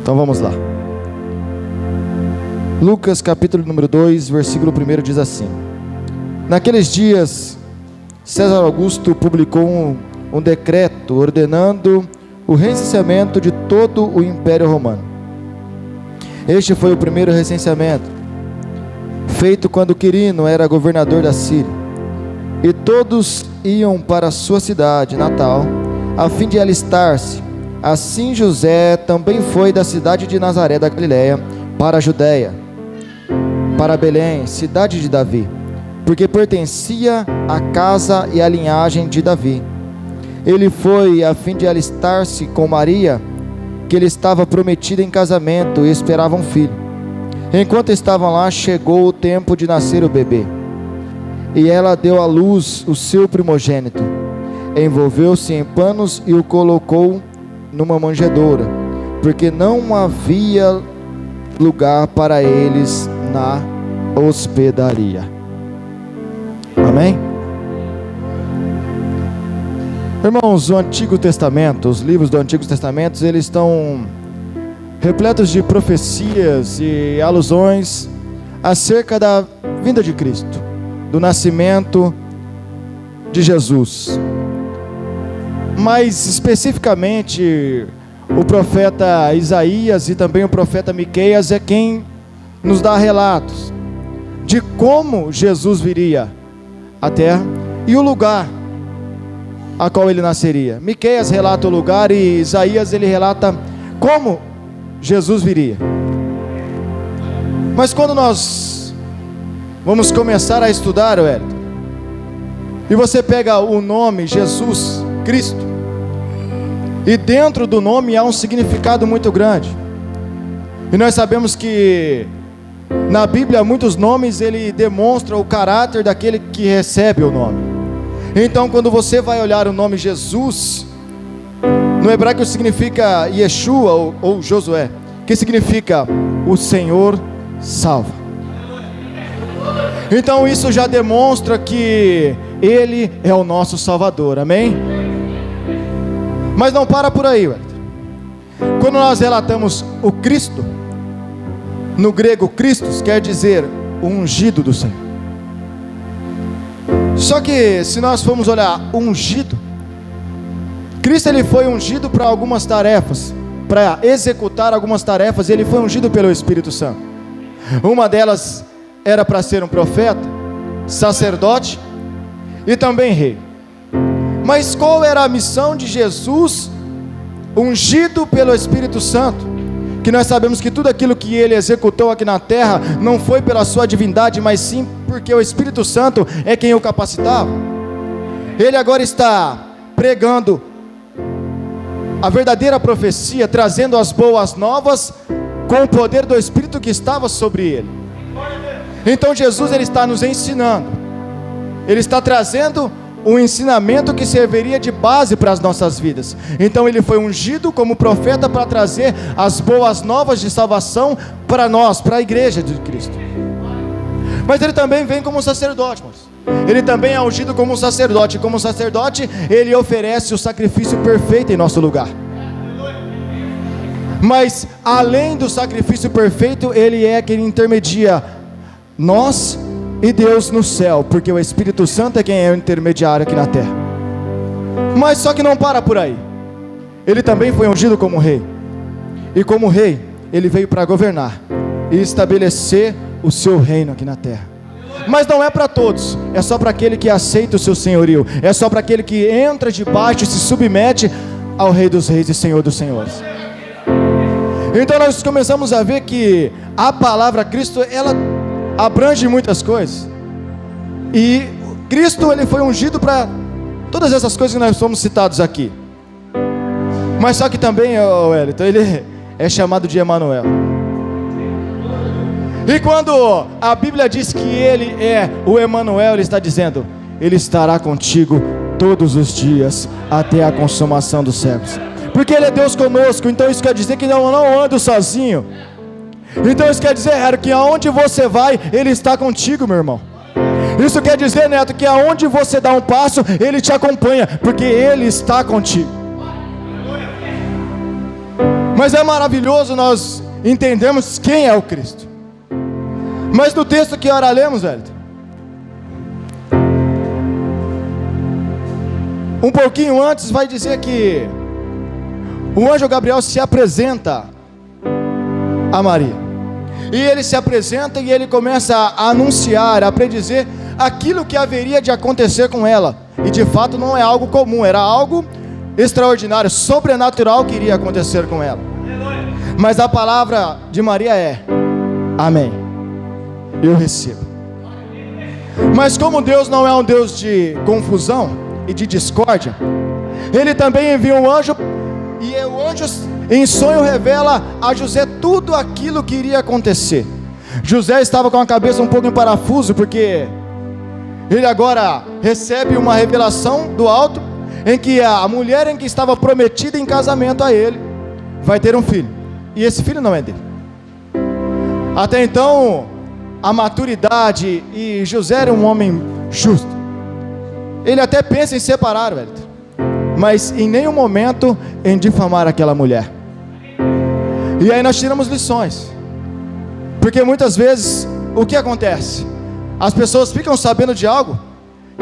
Então vamos lá. Lucas capítulo número 2, versículo 1 diz assim: Naqueles dias, César Augusto publicou um decreto ordenando o recenseamento de todo o Império Romano. Este foi o primeiro recenseamento, feito quando Quirino era governador da Síria. E todos iam para a sua cidade natal, a fim de alistar-se. Assim José também foi da cidade de Nazaré da Galileia para a Judéia, para Belém, cidade de Davi, porque pertencia à casa e à linhagem de Davi. Ele foi a fim de alistar-se com Maria, que lhe estava prometida em casamento, e esperava um filho. Enquanto estavam lá, chegou o tempo de nascer o bebê, e ela deu à luz o seu primogênito. Envolveu-se em panos e o colocou numa manjedoura, porque não havia lugar para eles na hospedaria. Amém? Irmãos, o Antigo Testamento, os livros do Antigo Testamento, eles estão repletos de profecias e alusões acerca da vinda de Cristo, do nascimento de Jesus. Mas especificamente o profeta Isaías e também o profeta Miqueias é quem nos dá relatos de como Jesus viria à terra e o lugar a qual ele nasceria. Miqueias relata o lugar e Isaías ele relata como Jesus viria. Mas quando nós vamos começar a estudar, Wellington, e você pega o nome Jesus Cristo, e dentro do nome há um significado muito grande. E nós sabemos que na Bíblia muitos nomes ele demonstra o caráter daquele que recebe o nome. Então quando você vai olhar o nome Jesus, no hebraico significa Yeshua ou Josué, que significa o Senhor salva. Então isso já demonstra que Ele é o nosso Salvador, amém? Mas não para por aí, Wellington. Quando nós relatamos o Cristo, no grego Christos quer dizer o ungido do Senhor. Só que se nós formos olhar ungido, Cristo ele foi ungido para algumas tarefas, para executar algumas tarefas. Ele foi ungido pelo Espírito Santo. Uma delas era para ser um profeta, sacerdote e também rei. Mas qual era a missão de Jesus, ungido pelo Espírito Santo? Que nós sabemos que tudo aquilo que ele executou aqui na terra não foi pela sua divindade, mas sim porque o Espírito Santo é quem o capacitava. Ele agora está pregando a verdadeira profecia, trazendo as boas novas com o poder do Espírito que estava sobre ele. Então Jesus ele está nos ensinando, ele está trazendo um ensinamento que serviria de base para as nossas vidas. Então ele foi ungido como profeta para trazer as boas novas de salvação para nós, para a igreja de Cristo. Mas ele também vem como sacerdote, irmãos. Ele também é ungido como sacerdote. Como sacerdote, ele oferece o sacrifício perfeito em nosso lugar. Mas além do sacrifício perfeito, ele é quem intermedia nós e Deus no céu, porque o Espírito Santo é quem é o intermediário aqui na terra. Mas só que não para por aí. Ele também foi ungido como rei. E como rei, ele veio para governar e estabelecer o seu reino aqui na terra. Mas não é para todos, é só para aquele que aceita o seu senhorio, é só para aquele que entra debaixo e se submete ao Rei dos Reis e Senhor dos Senhores. Então nós começamos a ver que a palavra Cristo, ela abrange muitas coisas. E Cristo ele foi ungido para todas essas coisas que nós somos citados aqui. Mas só que também, Wellington, ele é chamado de Emanuel. E quando a Bíblia diz que ele é o Emanuel, ele está dizendo: ele estará contigo todos os dias até a consumação dos séculos. Porque ele é Deus conosco. Então isso quer dizer que não ando sozinho. Então isso quer dizer, que aonde você vai, ele está contigo, meu irmão. Isso quer dizer, Neto, que aonde você dá um passo, ele te acompanha, porque ele está contigo. Mas é maravilhoso nós entendermos quem é o Cristo. Mas no texto que ora lemos, velho, um pouquinho antes vai dizer que o anjo Gabriel se apresenta a Maria. E ele se apresenta e ele começa a anunciar, a predizer aquilo que haveria de acontecer com ela. E de fato não é algo comum, era algo extraordinário, sobrenatural que iria acontecer com ela. Mas a palavra de Maria é: amém, eu recebo. Mas como Deus não é um Deus de confusão e de discórdia, Ele também envia um anjo, e o anjo em sonho revela a José tudo aquilo que iria acontecer. José estava com a cabeça um pouco em parafuso, porque ele agora recebe uma revelação do alto, em que a mulher em que estava prometida em casamento a ele, vai ter um filho, e esse filho não é dele. Até então, a maturidade, e José era um homem justo, ele até pensa em separar, velho, mas em nenhum momento em difamar aquela mulher. E aí nós tiramos lições, porque muitas vezes o que acontece? As pessoas ficam sabendo de algo,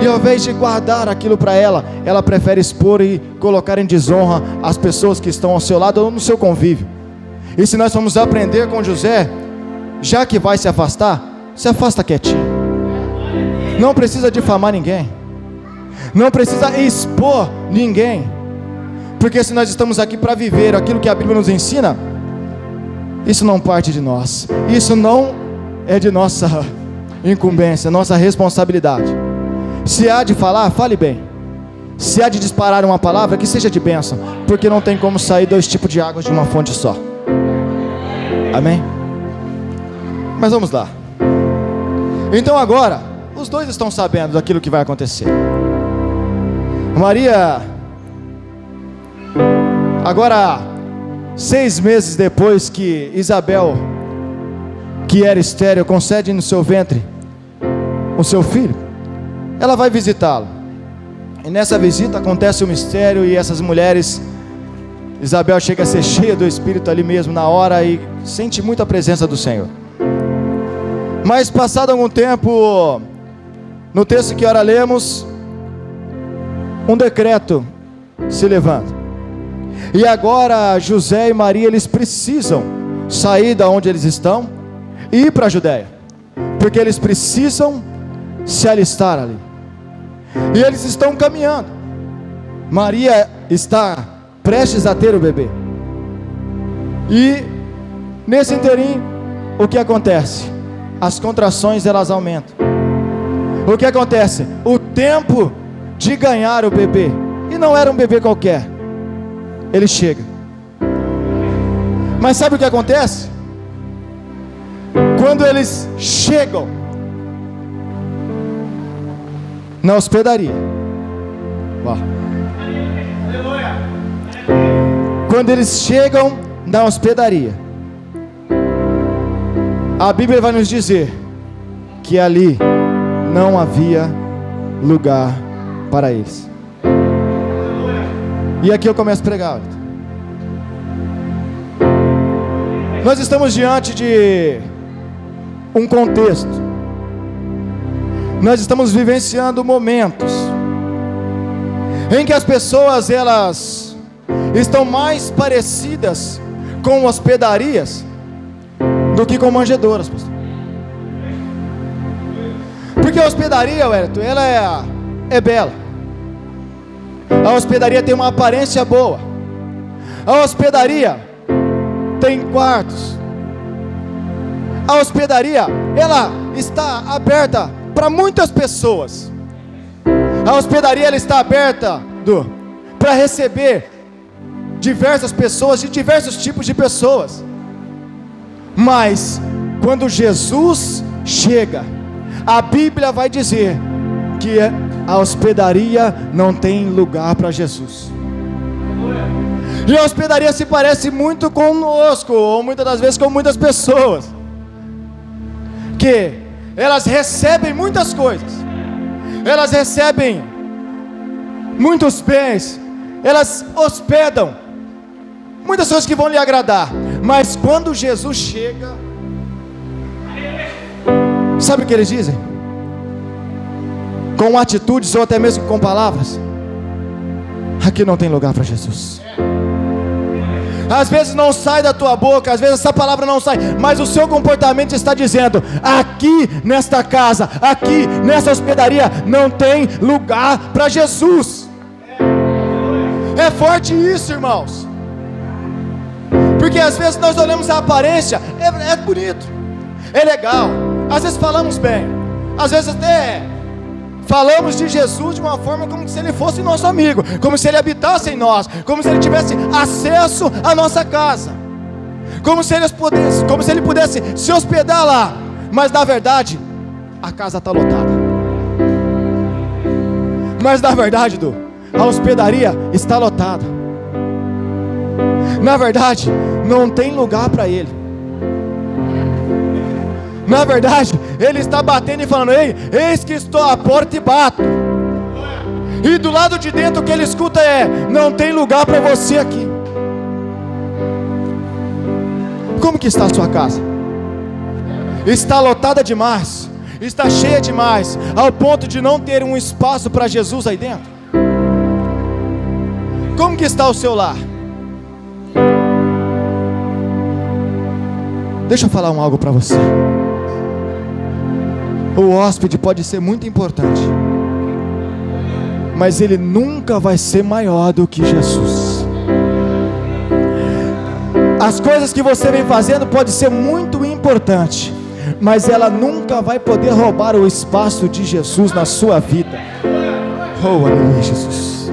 e ao invés de guardar aquilo para ela, ela prefere expor e colocar em desonra as pessoas que estão ao seu lado ou no seu convívio. E se nós formos aprender com José, já que vai se afastar, se afasta quietinho. Não precisa difamar ninguém, não precisa expor ninguém, porque se nós estamos aqui para viver aquilo que a Bíblia nos ensina, isso não parte de nós, isso não é de nossa incumbência, nossa responsabilidade. Se há de falar, fale bem. Se há de disparar uma palavra, que seja de bênção, porque não tem como sair 2 tipos de águas de uma fonte só. Amém? Mas vamos lá. Então agora, os dois estão sabendo daquilo que vai acontecer. Maria, agora 6 meses depois que Isabel, que era estéril, concede no seu ventre o seu filho, ela vai visitá-lo. E nessa visita acontece um mistério, e essas mulheres, Isabel chega a ser cheia do Espírito ali mesmo na hora, e sente muita presença do Senhor. Mas passado algum tempo, no texto que ora lemos, um decreto se levanta. E agora José e Maria, eles precisam sair da onde eles estão e ir para a Judéia, porque eles precisam se alistar ali. E eles estão caminhando. Maria está prestes a ter o bebê. E nesse interim, o que acontece? As contrações, elas aumentam. O que acontece? O tempo de ganhar o bebê, e não era um bebê qualquer, ele chega. Mas sabe o que acontece? Quando eles chegam na hospedaria, quando eles chegam na hospedaria, a Bíblia vai nos dizer que ali não havia lugar para eles. E aqui eu começo a pregar. Nós estamos diante de um contexto. Nós estamos vivenciando momentos em que as pessoas, elas estão mais parecidas com hospedarias do que com manjedouras, pastor. Porque a hospedaria, Wellington, ela é bela. A hospedaria tem uma aparência boa. A hospedaria tem quartos. A hospedaria, ela está aberta para muitas pessoas. A hospedaria, ela está aberta para receber diversas pessoas, de diversos tipos de pessoas. Mas quando Jesus chega, a Bíblia vai dizer que a hospedaria não tem lugar para Jesus. E a hospedaria se parece muito conosco, ou muitas das vezes com muitas pessoas, que elas recebem muitas coisas, elas recebem muitos bens, elas hospedam, muitas coisas que vão lhe agradar, mas quando Jesus chega, sabe o que eles dizem? Com atitudes ou até mesmo com palavras: aqui não tem lugar para Jesus. Às vezes não sai da tua boca, às vezes essa palavra não sai, mas o seu comportamento está dizendo: aqui nesta casa, aqui nessa hospedaria, não tem lugar para Jesus. É forte isso, irmãos, porque às vezes nós olhamos a aparência, é bonito, é legal, às vezes falamos bem, às vezes até falamos de Jesus de uma forma como se Ele fosse nosso amigo, como se Ele habitasse em nós, como se Ele tivesse acesso à nossa casa, como se Ele pudesse se hospedar lá, mas na verdade, a casa está lotada. Mas na verdade, a hospedaria está lotada. Na verdade, não tem lugar para Ele. Na verdade, Ele está batendo e falando: ei, eis que estou à porta e bato. E do lado de dentro o que Ele escuta é: não tem lugar para você aqui. Como que está a sua casa? Está lotada demais, está cheia demais, ao ponto de não ter um espaço para Jesus aí dentro? Como que está o seu lar? Deixa eu falar algo para você. O hóspede pode ser muito importante, mas ele nunca vai ser maior do que Jesus. As coisas que você vem fazendo pode ser muito importante, mas ela nunca vai poder roubar o espaço de Jesus na sua vida. Oh, aleluia, Jesus.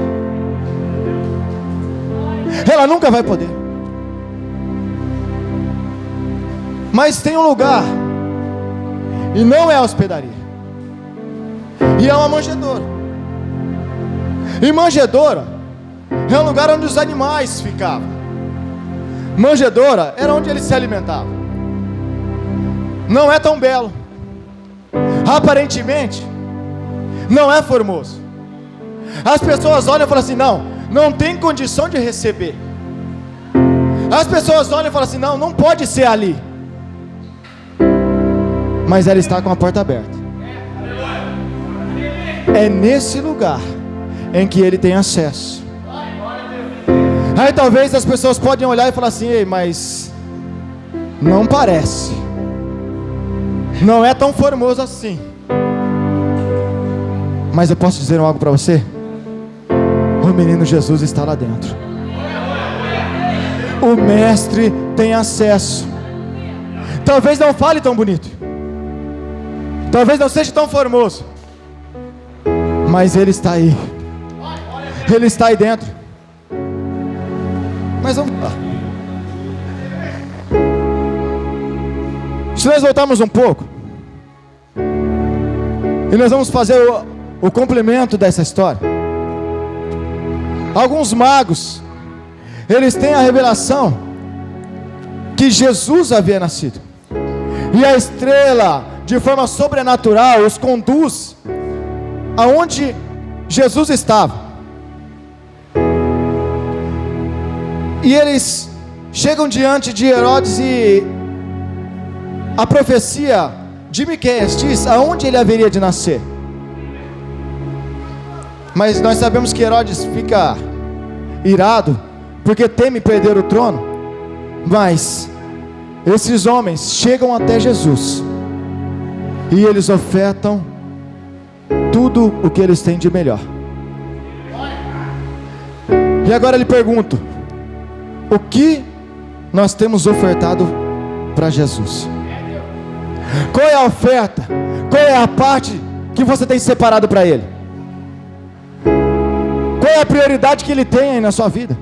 Ela nunca vai poder. Mas tem um lugar, e não é a hospedaria, e é uma manjedoura. E manjedoura é um lugar onde os animais ficavam. Manjedoura era onde eles se alimentavam. Não é tão belo, aparentemente não é formoso. As pessoas olham e falam assim: não tem condição de receber. As pessoas olham e falam assim: não pode ser ali. Mas ela está com a porta aberta. É nesse lugar em que Ele tem acesso. Aí talvez as pessoas podem olhar e falar assim: ei, mas não parece, não é tão formoso assim. Mas eu posso dizer algo para você: o menino Jesus está lá dentro. O mestre tem acesso. Talvez não fale tão bonito, talvez não seja tão formoso, mas Ele está aí. Ele está aí dentro. Mas vamos lá. Se nós voltarmos um pouco, e nós vamos fazer o complemento dessa história. Alguns magos, eles têm a revelação que Jesus havia nascido, e a estrela, de forma sobrenatural, os conduz aonde Jesus estava. E eles chegam diante de Herodes, e a profecia de Miqueias diz aonde ele haveria de nascer. Mas nós sabemos que Herodes fica irado, porque teme perder o trono. Mas esses homens chegam até Jesus, e eles ofertam tudo o que eles têm de melhor. E agora lhe pergunto: o que nós temos ofertado para Jesus? Qual é a oferta? Qual é a parte que você tem separado para Ele? Qual é a prioridade que Ele tem aí na sua vida?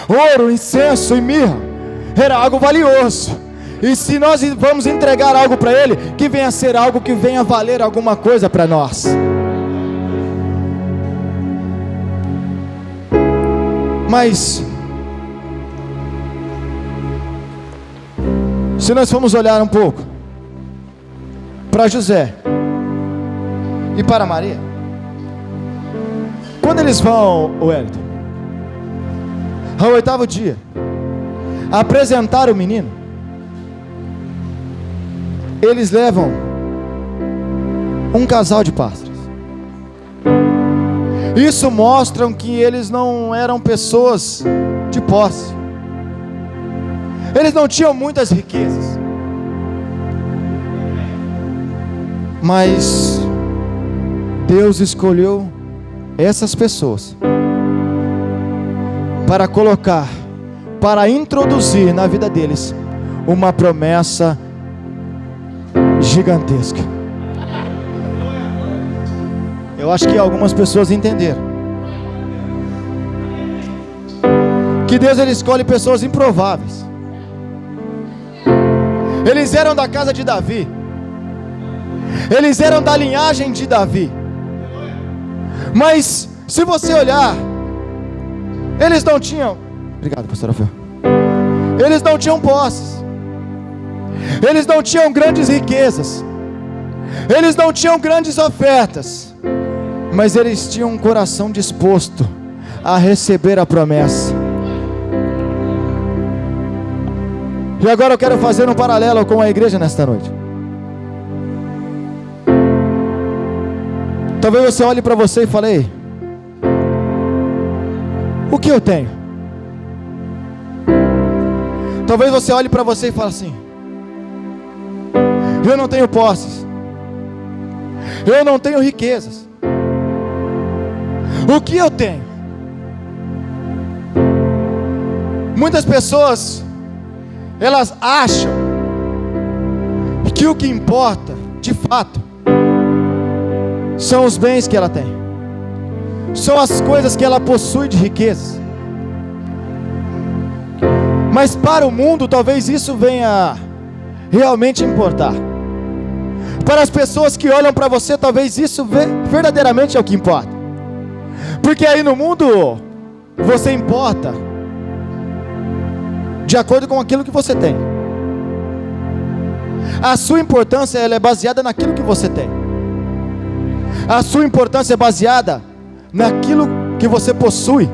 Ouro, incenso e mirra era algo valioso. E se nós vamos entregar algo para Ele, que venha a ser algo que venha valer alguma coisa para nós. Mas se nós formos olhar um pouco para José e para Maria, quando eles vão, Wellington, ao 8º dia, apresentar o menino, eles levam um casal de pássaros. Isso mostra que eles não eram pessoas de posse. Eles não tinham muitas riquezas. Mas Deus escolheu essas pessoas para colocar, para introduzir na vida deles uma promessa gigantesca. Eu acho que algumas pessoas entenderam que Deus ele escolhe pessoas improváveis. Eles eram da casa de Davi, eles eram da linhagem de Davi, mas se você olhar, eles não tinham, obrigado pastor Rafael, eles não tinham posses, eles não tinham grandes riquezas, eles não tinham grandes ofertas, mas eles tinham um coração disposto a receber a promessa. E agora eu quero fazer um paralelo com a igreja nesta noite. Talvez você olhe para você e fale: o que eu tenho? Talvez você olhe para você e fale assim: eu não tenho posses, eu não tenho riquezas. O que eu tenho? Muitas pessoas, elas acham que o que importa, de fato, são os bens que ela tem, são as coisas que ela possui de riquezas. Mas para o mundo, talvez isso venha realmente importar. Para as pessoas que olham para você, talvez isso verdadeiramente é o que importa. Porque aí no mundo, você importa de acordo com aquilo que você tem. A sua importância ela é baseada naquilo que você tem. A sua importância é baseada naquilo que você possui.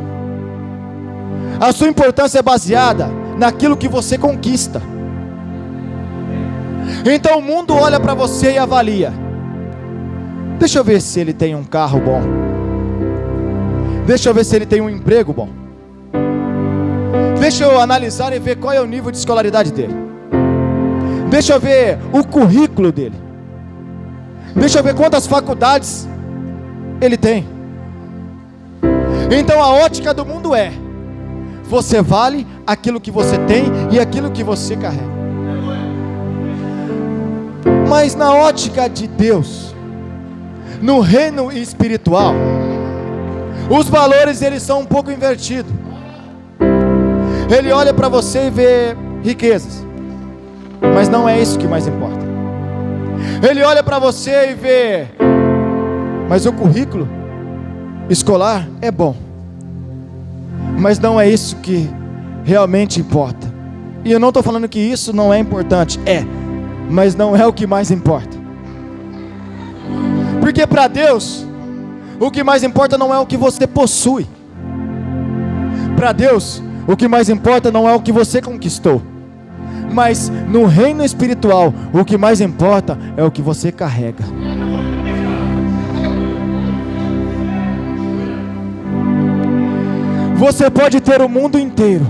A sua importância é baseada naquilo que você conquista. Então o mundo olha para você e avalia: deixa eu ver se ele tem um carro bom, deixa eu ver se ele tem um emprego bom, deixa eu analisar e ver qual é o nível de escolaridade dele, deixa eu ver o currículo dele, deixa eu ver quantas faculdades ele tem. Então a ótica do mundo é: você vale aquilo que você tem e aquilo que você carrega. Mas na ótica de Deus, no reino espiritual, os valores eles são um pouco invertidos. Ele olha para você e vê riquezas, mas não é isso que mais importa. Ele olha para você e vê: mas o currículo escolar é bom, mas não é isso que realmente importa. E eu não estou falando que isso não é importante, mas não é o que mais importa. Porque para Deus, o que mais importa não é o que você possui. Para Deus, o que mais importa não é o que você conquistou. Mas no reino espiritual, o que mais importa é o que você carrega. Você pode ter o mundo inteiro,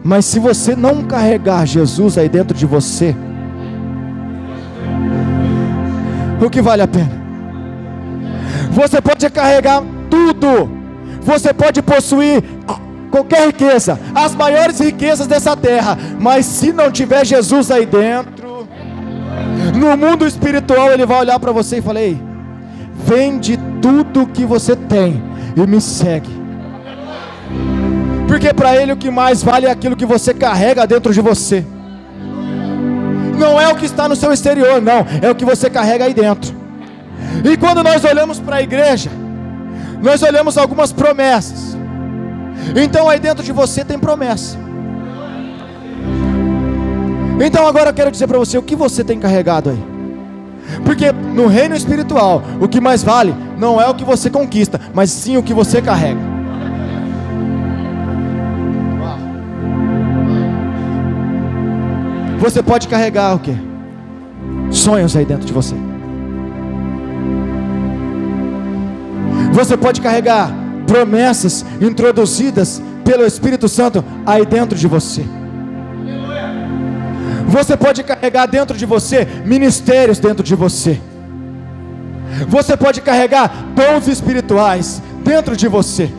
mas se você não carregar Jesus aí dentro de você, o que vale a pena? Você pode carregar tudo, você pode possuir qualquer riqueza, as maiores riquezas dessa terra, mas se não tiver Jesus aí dentro, no mundo espiritual ele vai olhar para você e falar: ei, vende tudo que você tem e me segue. Porque para ele o que mais vale é aquilo que você carrega dentro de você. Não é o que está no seu exterior, não, é o que você carrega aí dentro. E quando nós olhamos para a igreja, nós olhamos algumas promessas. Então aí dentro de você tem promessa. Então agora eu quero dizer para você o que você tem carregado aí. Porque no reino espiritual, o que mais vale não é o que você conquista, mas sim o que você carrega. Você pode carregar o quê? Sonhos aí dentro de você. Você pode carregar promessas introduzidas pelo Espírito Santo aí dentro de você. Você pode carregar dentro de você ministérios dentro de você. Você pode carregar dons espirituais dentro de você.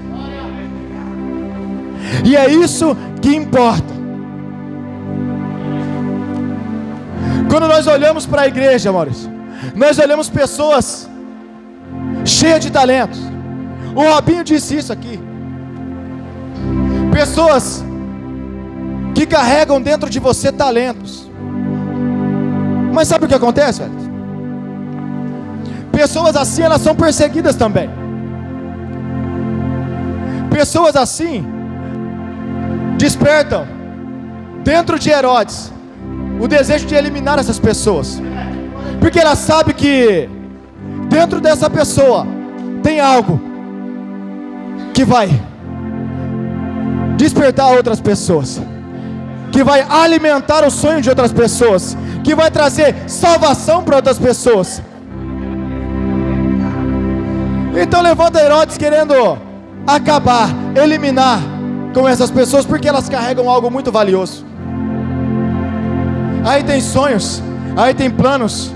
E é isso que importa. Quando nós olhamos para a igreja, Maurício, nós olhamos pessoas cheias de talentos. O Robinho disse isso aqui. Pessoas que carregam dentro de você talentos. Mas sabe o que acontece, velho? Pessoas assim, elas são perseguidas também. Pessoas assim despertam dentro de Herodes o desejo de eliminar essas pessoas, porque ela sabe que dentro dessa pessoa tem algo que vai despertar outras pessoas, que vai alimentar o sonho de outras pessoas, que vai trazer salvação para outras pessoas. Então levanta Herodes querendo acabar, eliminar com essas pessoas, porque elas carregam algo muito valioso. Aí tem sonhos, aí tem planos,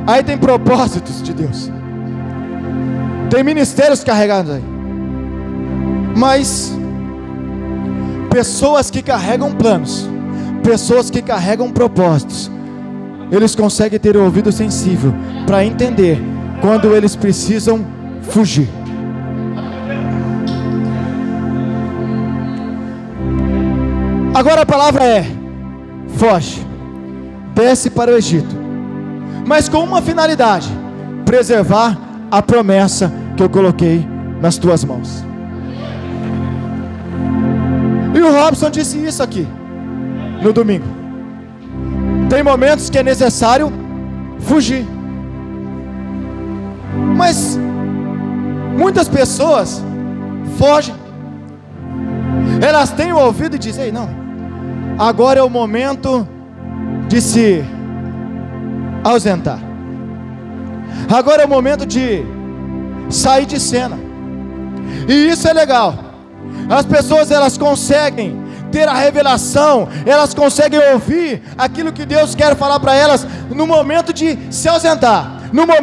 aí tem propósitos de Deus, tem ministérios carregados aí. Mas pessoas que carregam planos, pessoas que carregam propósitos, eles conseguem ter o ouvido sensível para entender quando eles precisam fugir. Agora a palavra é: foge, desce para o Egito, mas com uma finalidade: preservar a promessa que eu coloquei nas tuas mãos. E o Robson disse isso aqui no domingo. Tem momentos que é necessário fugir, mas muitas pessoas fogem. Elas têm o ouvido e dizem: ei, não, agora é o momento de se ausentar, agora é o momento de sair de cena. E isso é legal. As pessoas, elas conseguem ter a revelação, elas conseguem ouvir aquilo que Deus quer falar para elas no momento de se ausentar, no momento